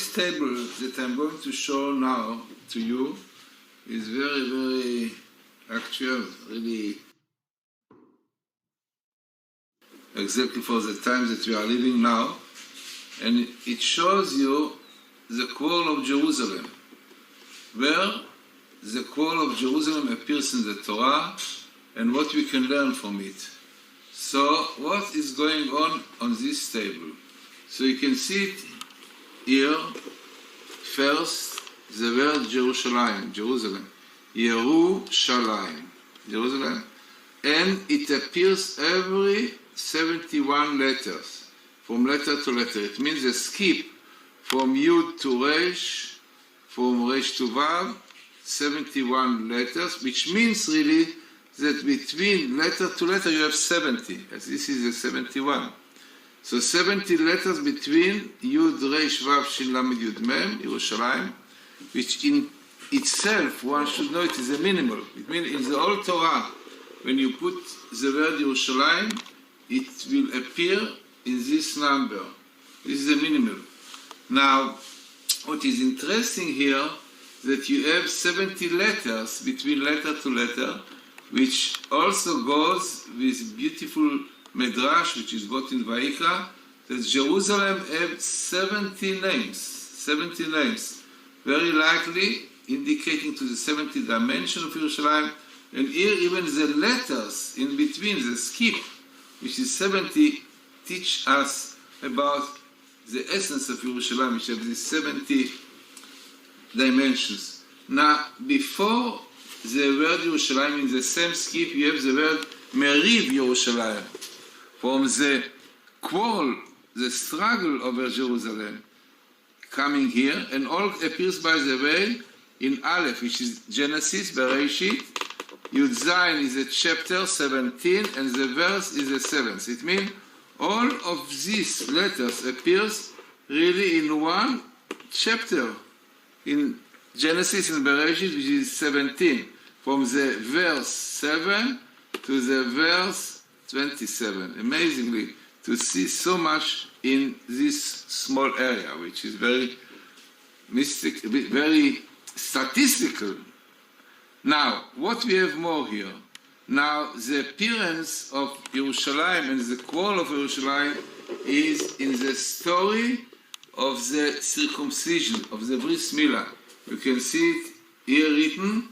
this table that I'm going to show now to you is very, very actual, really exactly for the time that we are living now. And it shows you the Quarrel of Jerusalem, where the Quarrel of Jerusalem appears in the Torah and what we can learn from it. So what is going on this table? So you can see it here. First, the word Jerusalem, Yerushalayim, Jerusalem, and it appears every 71 letters, from letter to letter. It means a skip from Yud to Resh, from Resh to Vav, 71 letters, which means really that between letter to letter you have 70, as this is a 71. So 70 letters between Yud, Resh, Vav, Shin, Lamed, Yud, Mem, Yerushalayim, which in itself, one should know it is a minimal. It means in the whole Torah, when you put the word Yerushalayim, it will appear in this number. This is a minimal. Now, what is interesting here, that you have 70 letters between letter to letter, which also goes with beautiful Medrash, which is brought in Vayikra, that Jerusalem have 70 names. 70 names. Very likely indicating to the 70 dimension of Yerushalayim, and here even the letters in between, the skip, which is 70, teach us about the essence of Yerushalayim, which have these 70 dimensions. Now, before the word Yerushalayim, in the same skip, you have the word Meriv Yerushalayim, from the quarrel, the struggle over Jerusalem, coming here, and all appears, by the way, in Aleph, which is Genesis, Bereshit. Yud Zayin is a chapter 17, and the verse is the 7th. It means all of these letters appears really in one chapter, in Genesis and Bereshit, which is 17, from the verse 7 to the verse 27. Amazingly, to see so much in this small area, which is very mystic, very statistical. Now, what we have more here? Now, the appearance of Yerushalayim and the quarrel of Yerushalayim is in the story of the circumcision, of the Bris Milah. You can see it here written,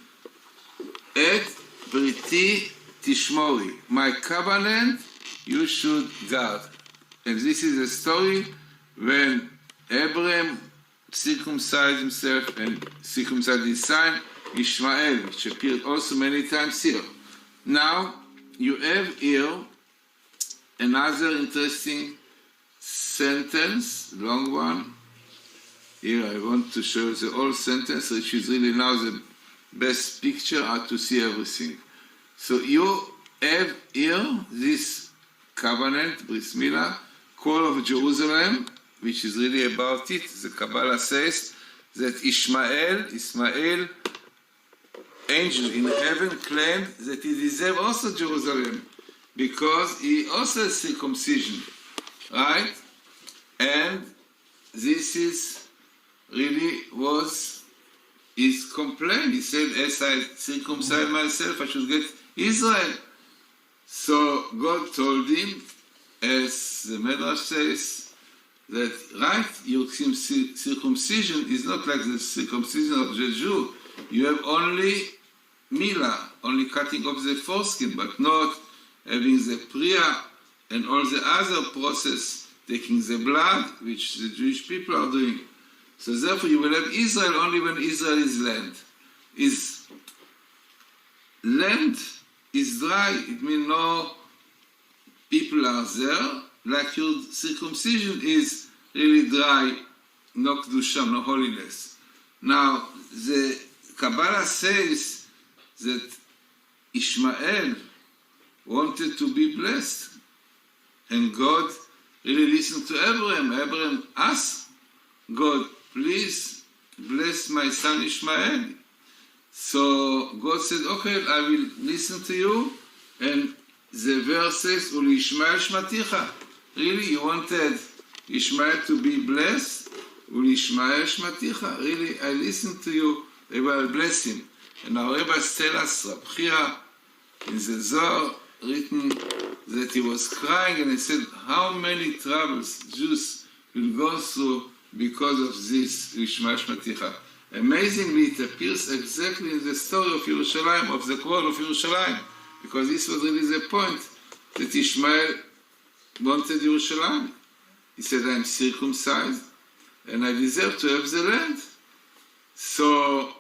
Et Briti Tishmori, my covenant you should guard. And this is a story when Abraham circumcised himself and circumcised his son Ishmael, which appeared also many times here. Now, you have here another interesting sentence, long one. Here I want to show the whole sentence, which is really now the best picture how to see everything. So you have here this covenant, Bris Milah, Quarrel of Jerusalem, which is really about it. The Kabbalah says that Ishmael, angel in heaven, claimed that he deserved also Jerusalem because he also has circumcision, right? And this is really was his complaint. He said, as I circumcise myself, I should get Israel. So God told him, as the Medrash says, that right, your circumcision is not like the circumcision of the Jew. You have only milah, only cutting off the foreskin, but not having the priya and all the other process, taking the blood, which the Jewish people are doing. So therefore you will have Israel only when Israel is land. Is land is dry, it means no people are there, like your circumcision is really dry, no kedusha, no holiness. Now, the Kabbalah says that Ishmael wanted to be blessed, and God really listened to Abraham. Abraham asked God, please bless my son Ishmael. So God said, okay, I will listen to you. And the verse says, Uli Ishmael Shmaticha. Really, you wanted Ishmael to be blessed? Ulishmael shmaticha. Really, I listened to you. They will bless him. And our rabbis tell us, Rabchia, in the Zohar, written that he was crying and he said, how many troubles Jews will go through because of this Ishmael Shmaticha. Amazingly, it appears exactly in the story of Yerushalayim, of the Quarrel of Yerushalayim, because this was really the point that Ishmael wanted Yerushalayim. He said, I'm circumcised and I deserve to have the land. So,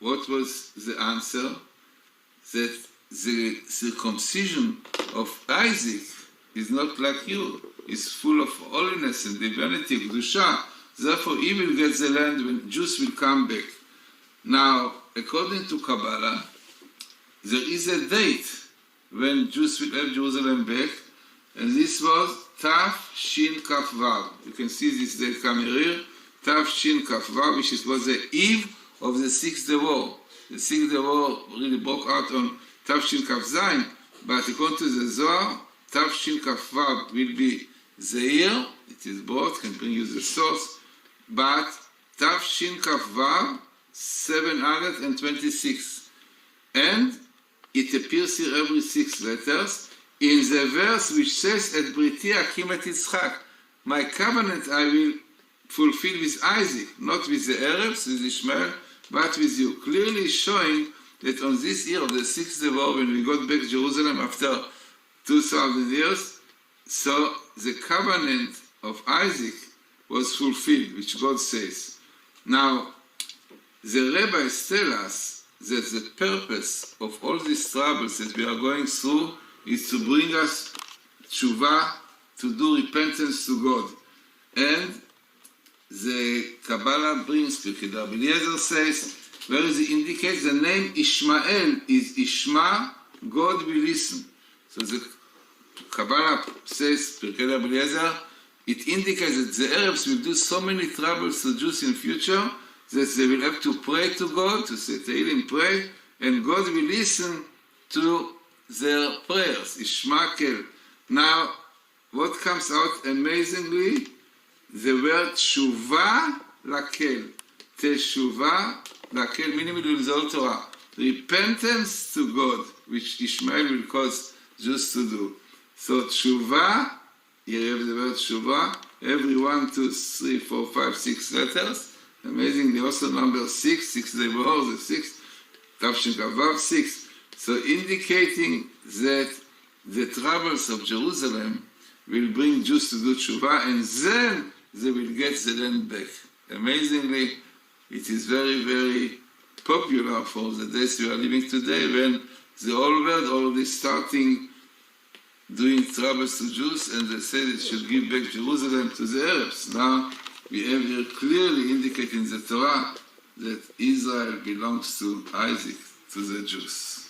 what was the answer? That the circumcision of Isaac is not like you. It's full of holiness and divinity, Kedusha. Therefore, he will get the land when Jews will come back. Now, according to Kabbalah, there is a date when Jews will have Jerusalem back, and this was Tav Shin Kaf Vav. You can see this date coming here, Tav Shin Kaf Vav, which was the eve of the Sixth Day War. The Sixth Day War really broke out on Tav Shin Kaf Zayin, but according to the Zohar, Tav Shin Kaf Vav will be the year, it is brought, can bring you the source, but Tav Shin Kaf Vav 726. And it appears here every 6 letters in the verse which says, Et Briti Akim et Yitzchak, my covenant I will fulfill with Isaac, not with the Arabs, with Ishmael, but with you. Clearly showing that on this year of the 6th day war, when we got back to Jerusalem after 2,000 years, so the covenant of Isaac was fulfilled, which God says. Now, the rabbis tell us that the purpose of all these troubles that we are going through is to bring us tshuva, to do repentance to God. And the Kabbalah brings, Pirkei Rabbi Eliezer says, where it indicates the name Ishmael is Ishma, God will listen. So the Kabbalah says, Pirkei Rabbi Eliezer, it indicates that the Arabs will do so many troubles to Jews in future that they will have to pray to God, to say Tehillim, pray, and God will listen to their prayers, Ishmael. Now, what comes out amazingly? The word Tshuva Lakel. Teshuva Lakel, meaning in the Old Torah. Repentance to God, which Ishmael will cause Jews to do. So Tshuva, here you have the word Tshuva, every 1, 2, 3, 4, 5, 6 letters. Amazingly, also number 6, 6 day war, the 6, Tav Shin Kaf Vav 6. So indicating that the troubles of Jerusalem will bring Jews to do Tshuva, and then they will get the land back. Amazingly, it is very, very popular for the days we are living today, when the whole world already starting doing troubles to Jews, and they said it should give back Jerusalem to the Arabs. Now, we have here clearly indicated in the Torah that Israel belongs to Isaac, to the Jews.